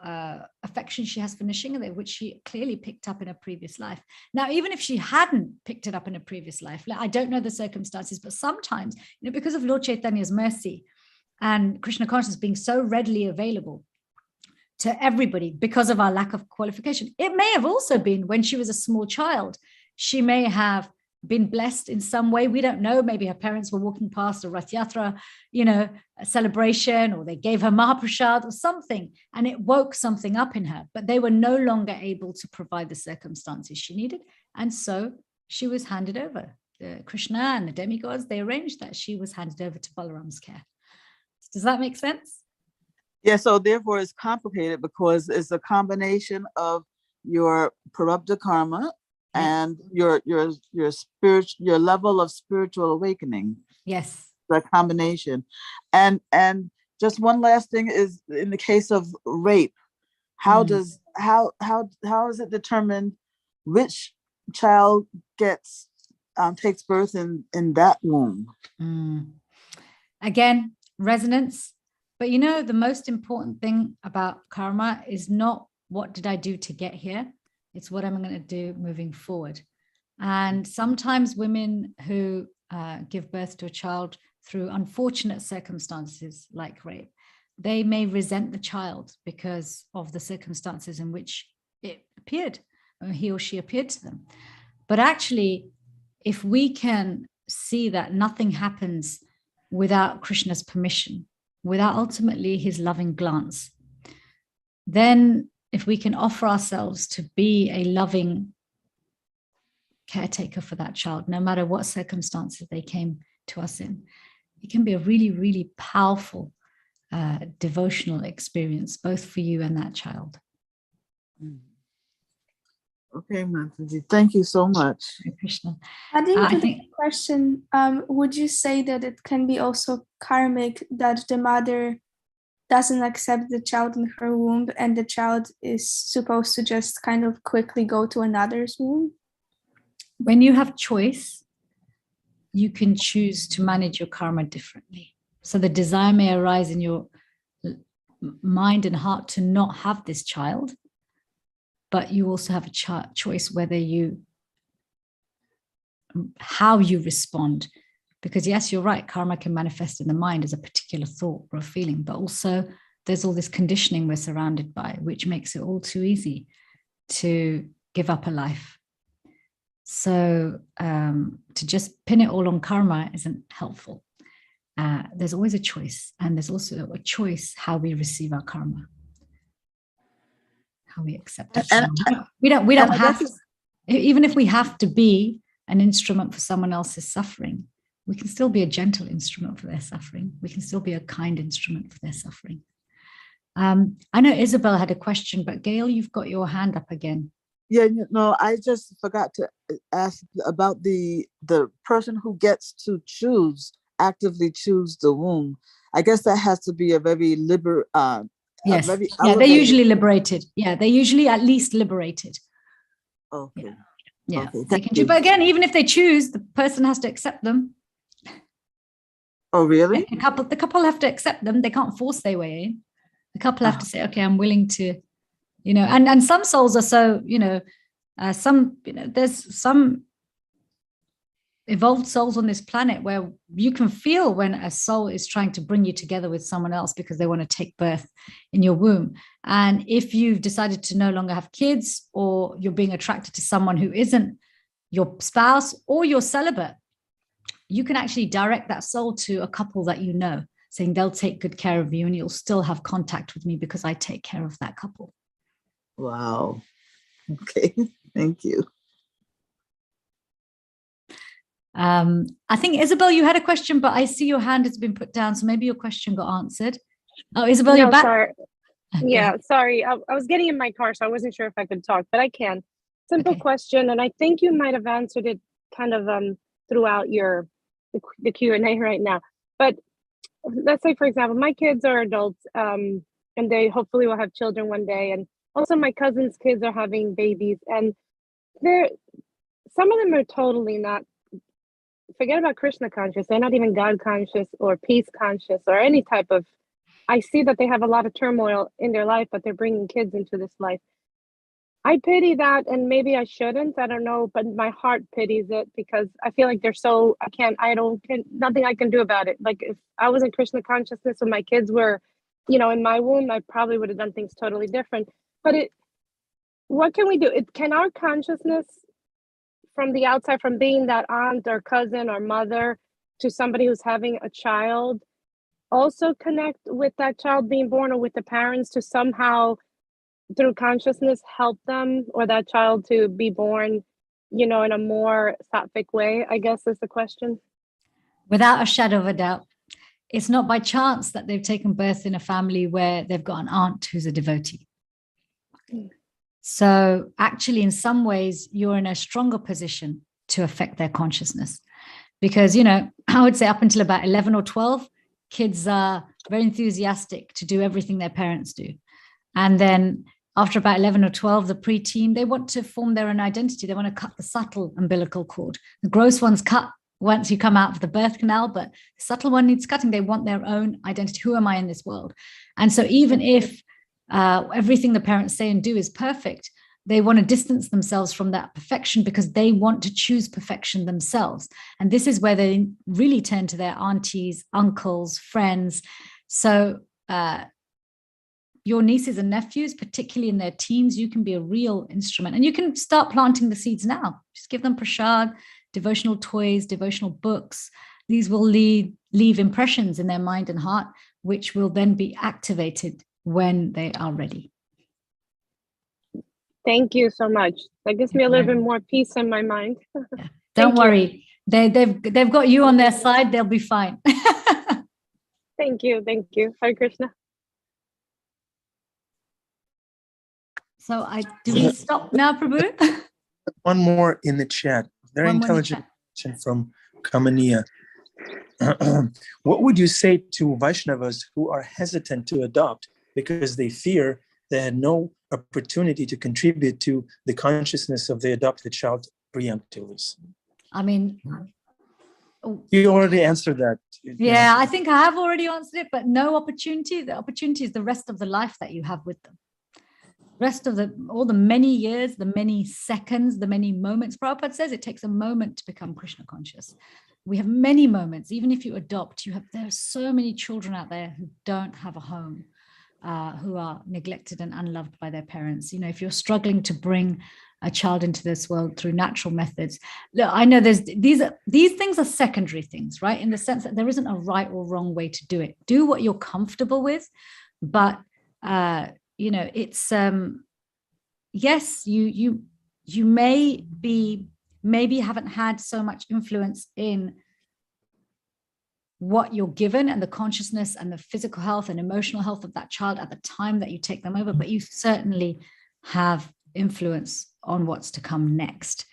affection she has for Nishinga, which she clearly picked up in a previous life. Now, even if she hadn't picked it up in a previous life, I don't know the circumstances, but sometimes, because of Lord Chaitanya's mercy and Krishna consciousness being so readily available to everybody because of our lack of qualification, it may have also been when she was a small child. She may have been blessed in some way. We don't know. Maybe her parents were walking past a Rath Yatra, a celebration, or they gave her Mahaprasad or something, and it woke something up in her, but they were no longer able to provide the circumstances she needed. And so she was handed over. Krishna and the demigods, they arranged that she was handed over to Balaram's care. Does that make sense? Yeah, so therefore it's complicated because it's a combination of your prarabdha karma and your spirit, your level of spiritual awakening. Yes. The combination. And just one last thing is, in the case of rape, how is it determined which child takes birth in that womb? Again, resonance. But the most important thing about karma is not what did I do to get here? It's what I'm going to do moving forward. And sometimes women who give birth to a child through unfortunate circumstances like rape, they may resent the child because of the circumstances in which it appeared, or he or she appeared to them. But actually, if we can see that nothing happens without Krishna's permission, without ultimately his loving glance, then if we can offer ourselves to be a loving caretaker for that child, no matter what circumstances they came to us in, it can be a really, really powerful devotional experience, both for you and that child. Okay, Mataji, thank you so much. Hare Krishna. Adding to the question, would you say that it can be also karmic that the mother doesn't accept the child in her womb and the child is supposed to just kind of quickly go to another's womb? When you have choice, you can choose to manage your karma differently. So the desire may arise in your mind and heart to not have this child, but you also have a choice how you respond. Because yes, you're right, karma can manifest in the mind as a particular thought or a feeling, but also there's all this conditioning we're surrounded by, which makes it all too easy to give up a life. So to just pin it all on karma isn't helpful. There's always a choice, and there's also a choice how we receive our karma, how we accept it. We don't have to, even if we have to be an instrument for someone else's suffering, we can still be a gentle instrument for their suffering. We can still be a kind instrument for their suffering. I know Isabel had a question, but Gail, you've got your hand up again. Yeah, no, I just forgot to ask about the person who gets to actively choose the womb. I guess that has to be a very yes. Very they're usually liberated. Yeah, they're usually at least liberated. Okay. Yeah. Okay, they can choose. But again, even if they choose, the person has to accept them. Oh, really? The couple have to accept them. They can't force their way in. The couple have to say, okay, I'm willing to, and some souls are so, there's some evolved souls on this planet where you can feel when a soul is trying to bring you together with someone else because they want to take birth in your womb. And if you've decided to no longer have kids, or you're being attracted to someone who isn't your spouse, or you're celibate, you can actually direct that soul to a couple that you know, saying they'll take good care of you and you'll still have contact with me because I take care of that couple. Wow. Okay, thank you. I think, Isabel, you had a question, but I see your hand has been put down, so maybe your question got answered. Oh, Isabel, you're back? Sorry. Yeah, sorry. I was getting in my car, so I wasn't sure if I could talk, but I can. Simple question, and I think you might have answered it kind of throughout the Q&A right now. But let's say, for example, my kids are adults, and they hopefully will have children one day, and also my cousin's kids are having babies, and some of them are totally not, forget about Krishna conscious, they're not even God conscious or peace conscious or any type of I see that they have a lot of turmoil in their life, but they're bringing kids into this life. I pity that, and maybe I shouldn't, I don't know, but my heart pities it because I feel like they're so, nothing I can do about it. Like if I was in Krishna consciousness when my kids were, in my womb, I probably would have done things totally different. But what can we do? Can our consciousness from the outside, from being that aunt or cousin or mother to somebody who's having a child, also connect with that child being born or with the parents to somehow through consciousness help them or that child to be born, in a more sattvic way, I guess is the question. Without a shadow of a doubt. It's not by chance that they've taken birth in a family where they've got an aunt who's a devotee. So actually, in some ways, you're in a stronger position to affect their consciousness. Because, I would say up until about 11 or 12, kids are very enthusiastic to do everything their parents do. And then after about 11 or 12, the preteen, they want to form their own identity. They want to cut the subtle umbilical cord. The gross one's cut once you come out of the birth canal, but the subtle one needs cutting. They want their own identity. Who am I in this world? And so even if everything the parents say and do is perfect, they want to distance themselves from that perfection because they want to choose perfection themselves. And this is where they really turn to their aunties, uncles, friends. So your nieces and nephews, particularly in their teens, you can be a real instrument. And you can start planting the seeds now. Just give them prasad, devotional toys, devotional books. These will leave impressions in their mind and heart, which will then be activated when they are ready. Thank you so much. That gives me a little bit more peace in my mind. Yeah. Don't worry. They've got you on their side. They'll be fine. Thank you. Hare Krishna. So do we stop now, Prabhu? One more in the chat. Very intelligent question from Kamania. What would you say to Vaishnavas who are hesitant to adopt because they fear they had no opportunity to contribute to the consciousness of the adopted child preemptively? I mean, you already answered that. Yeah, I think I have already answered it, but no opportunity. The opportunity is the rest of the life that you have with them. Rest of all the many years, the many seconds, the many moments. Prabhupada says it takes a moment to become Krishna conscious. We have many moments. Even if you adopt, there are so many children out there who don't have a home, who are neglected and unloved by their parents. If you're struggling to bring a child into this world through natural methods, look, I know these things are secondary things, right? In the sense that there isn't a right or wrong way to do it. Do what you're comfortable with, but it's yes, you maybe haven't had so much influence in what you're given and the consciousness and the physical health and emotional health of that child at the time that you take them over, but you certainly have influence on what's to come next.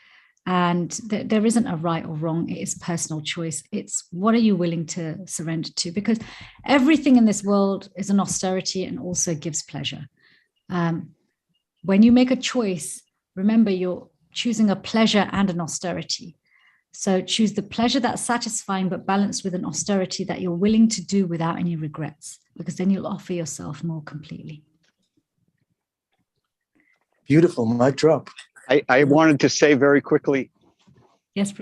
And there isn't a right or wrong. It is personal choice. It's what are you willing to surrender to? Because everything in this world is an austerity and also gives pleasure. When you make a choice, remember you're choosing a pleasure and an austerity. So choose the pleasure that's satisfying but balanced with an austerity that you're willing to do without any regrets, because then you'll offer yourself more completely. Beautiful, mic drop. I wanted to say very quickly. Yes,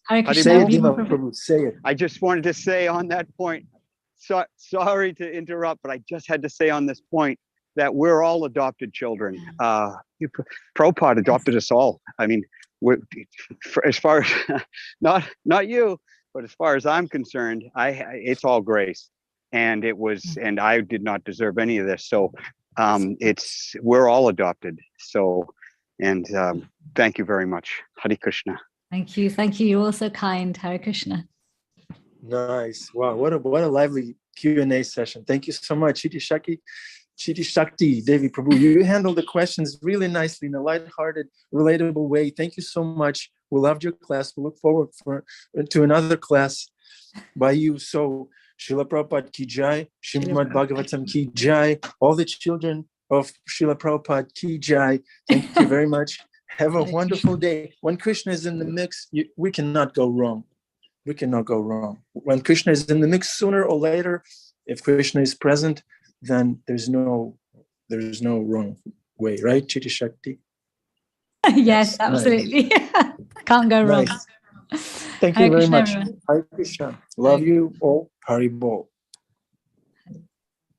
Hare Krishna. Say it. I just wanted to say on that point, sorry to interrupt, but I just had to say on this point that we're all adopted children. Prabhupada adopted us all. I mean, as far as not you, but as far as I'm concerned, it's all grace, and and I did not deserve any of this. So we're all adopted. So, and thank you very much. Hare Krishna. Thank you. You're also kind. Hare Krishna. Nice. Wow, what a lively Q&A session. Thank you so much, Citi-Śakti, Devi Prabhu. You handled the questions really nicely in a lighthearted, relatable way. Thank you so much. We loved your class. We look forward to another class by you. So, Srila Prabhupada ki jai, Srimad Bhagavatam ki jai, all the children of Srila Prabhupada ki jai. Thank you very much. Have a wonderful day. When Krishna is in the mix, we cannot go wrong. We cannot go wrong. When Krishna is in the mix, sooner or later, if Krishna is present, then there's no wrong way, right, Citi-Śakti? Yes, absolutely. Can't go wrong. Nice. Thank you Hare very Krishna, much. everyone. Hare Krishna. Love you all. Haribol.